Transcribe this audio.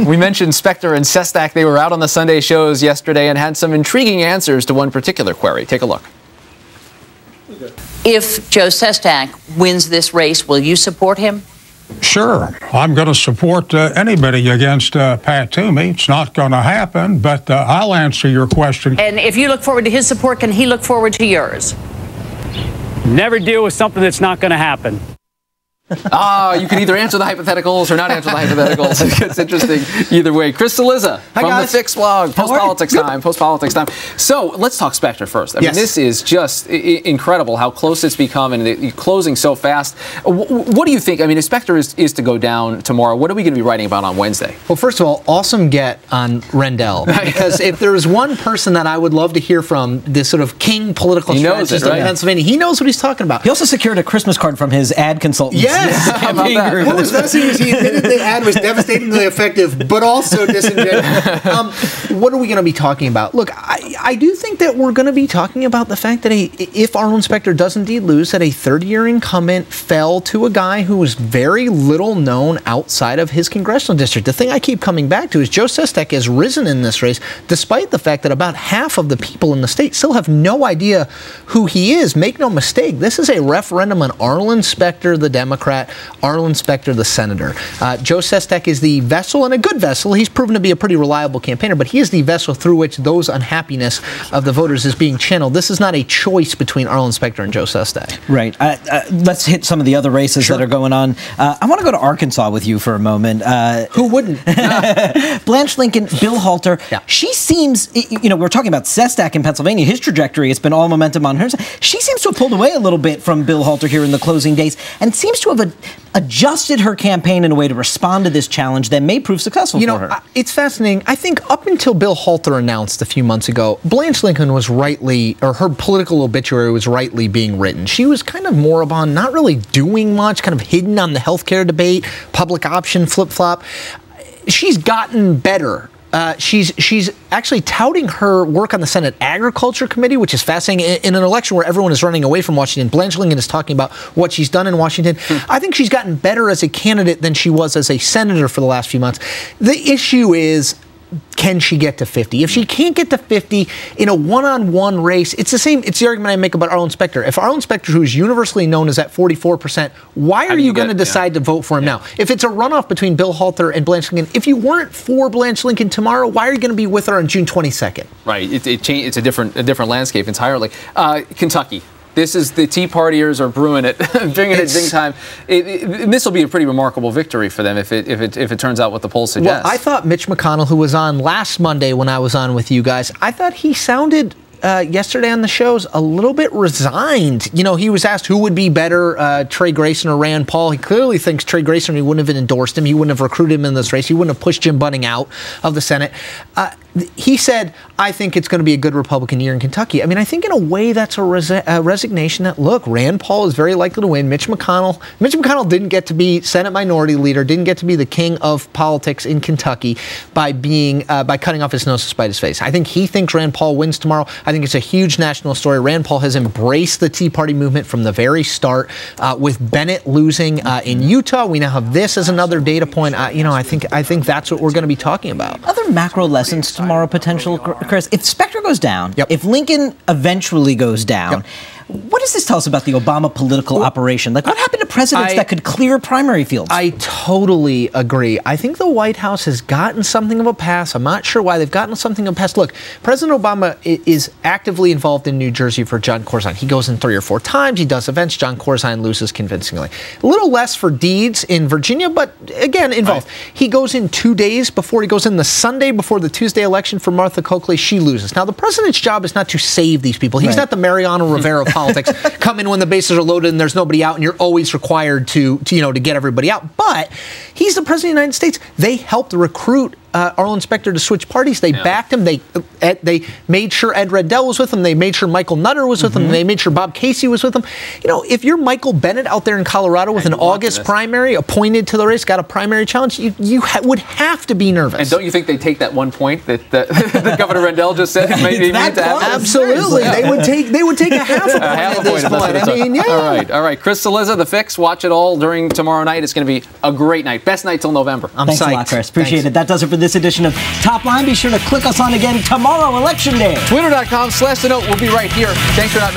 We mentioned Specter and Sestak. They were out on the Sunday shows yesterday and had some intriguing answers to one particular query. Take a look. If Joe Sestak wins this race, will you support him? Sure. I'm going to support anybody against Pat Toomey. It's not going to happen, but I'll answer your question. And if you look forward to his support, can he look forward to yours? Never deal with something that's not going to happen. You can either answer the hypotheticals or not answer the hypotheticals. It's interesting either way. Chris Cillizza from the Fix blog, Post-Politics Time, Post-Politics Time. So let's talk Specter first. I mean, this is just incredible how close it's become and closing so fast. What do you think? I mean, if Specter is to go down tomorrow, what are we going to be writing about on Wednesday? Well, first of all, awesome get on Rendell. Because if there is one person that I would love to hear from, this sort of king political strategist in Pennsylvania, he knows what he's talking about. He also secured a Christmas card from his ad consultant. Yes. What was fascinating is he admitted the ad was devastatingly effective, but also disingenuous. What are we going to be talking about? Look, I do think that we're going to be talking about the fact that if Arlen Specter does indeed lose, that a third-year incumbent fell to a guy who was very little known outside of his congressional district. The thing I keep coming back to is Joe Sestak has risen in this race, despite the fact that about half of the people in the state still have no idea who he is. Make no mistake, this is a referendum on Arlen Specter, the Democrat, Arlen Specter, the senator. Joe Sestak is the vessel, and a good vessel. He's proven to be a pretty reliable campaigner, but he is the vessel through which those unhappiness of the voters is being channeled. This is not a choice between Arlen Specter and Joe Sestak. Right. Let's hit some of the other races that are going on. I want to go to Arkansas with you for a moment. Who wouldn't? Blanche Lincoln, Bill Halter. Yeah. She seems, we're talking about Sestak in Pennsylvania. His trajectory, it's been all momentum on hers. She seems to have pulled away a little bit from Bill Halter here in the closing days and seems to have adjusted her campaign in a way to respond to this challenge that may prove successful for her. It's fascinating. I think up until Bill Halter announced a few months ago, Blanche Lincoln was rightly, or her political obituary was rightly being written. She was kind of moribund, not really doing much, kind of hidden on the healthcare debate, public option flip-flop. She's gotten better. She's actually touting her work on the Senate Agriculture Committee, which is fascinating. In an election where everyone is running away from Washington, Blanche Lincoln is talking about what she's done in Washington. I think she's gotten better as a candidate than she was as a senator for the last few months. The issue is, can she get to 50? If she can't get to 50 in a one-on-one race, it's the same. It's the argument I make about Arlen Specter. If Arlen Specter, who is universally known as at 44%, why are you going to decide to vote for him now? If it's a runoff between Bill Halter and Blanche Lincoln, if you weren't for Blanche Lincoln tomorrow, why are you going to be with her on June 22nd? Right. It's a different landscape entirely. Kentucky. This is the Tea Partiers are brewing it, bringing it big time. This will be a pretty remarkable victory for them if it turns out what the polls suggest. Well, I thought Mitch McConnell, who was on last Monday when I was on with you guys, I thought he sounded yesterday on the shows a little bit resigned. He was asked who would be better, Trey Grayson or Rand Paul. He clearly thinks Trey Grayson, he wouldn't have endorsed him. He wouldn't have recruited him in this race. He wouldn't have pushed Jim Bunning out of the Senate. He said, I think it's going to be a good Republican year in Kentucky. I mean, I think in a way that's a resignation that, look, Rand Paul is very likely to win. Mitch McConnell didn't get to be Senate Minority Leader, didn't get to be the king of politics in Kentucky by cutting off his nose to spite his face. I think he thinks Rand Paul wins tomorrow. I think it's a huge national story. Rand Paul has embraced the Tea Party movement from the very start. With Bennett losing in Utah, we now have this as another data point. I think that's what we're going to be talking about. Other macro lessons tomorrow potential, Chris. If Specter goes down, if Lincoln eventually goes down, what does this tell us about the Obama political operation? Like, what happened to presidents that could clear primary fields? I totally agree. I think the White House has gotten something of a pass. I'm not sure why they've gotten something of a pass. Look, President Obama is actively involved in New Jersey for John Corzine. He goes in 3 or 4 times. He does events. John Corzine loses convincingly. A little less for Deeds in Virginia, but again, involved. Right. He goes in 2 days before. He goes in the Sunday before the Tuesday election for Martha Coakley. She loses. Now, the president's job is not to save these people. He's not the Mariano Rivera of politics. Come in when the bases are loaded and there's nobody out, and you're always required to get everybody out. But he's the president of the United States. They helped recruit Arlen Specter to switch parties. They backed him. They made sure Ed Rendell was with him. They made sure Michael Nutter was with him. They made sure Bob Casey was with him. You know, if you're Michael Bennett out there in Colorado with an August primary, appointed to the race, got a primary challenge, you would have to be nervous. And don't you think they take that 1 point that Governor Rendell just said maybe needs to happen? Absolutely. They would take a half a point at this point. I mean, yeah. All right. Chris Cillizza, The Fix. Watch it all during tomorrow night. It's going to be a great night. Best night till November. Thanks a lot, Chris. Appreciate it. That does it for this edition of Top Line. Be sure to click us on again tomorrow, Election Day. Twitter.com/TheNote. We'll be right here. Thanks for not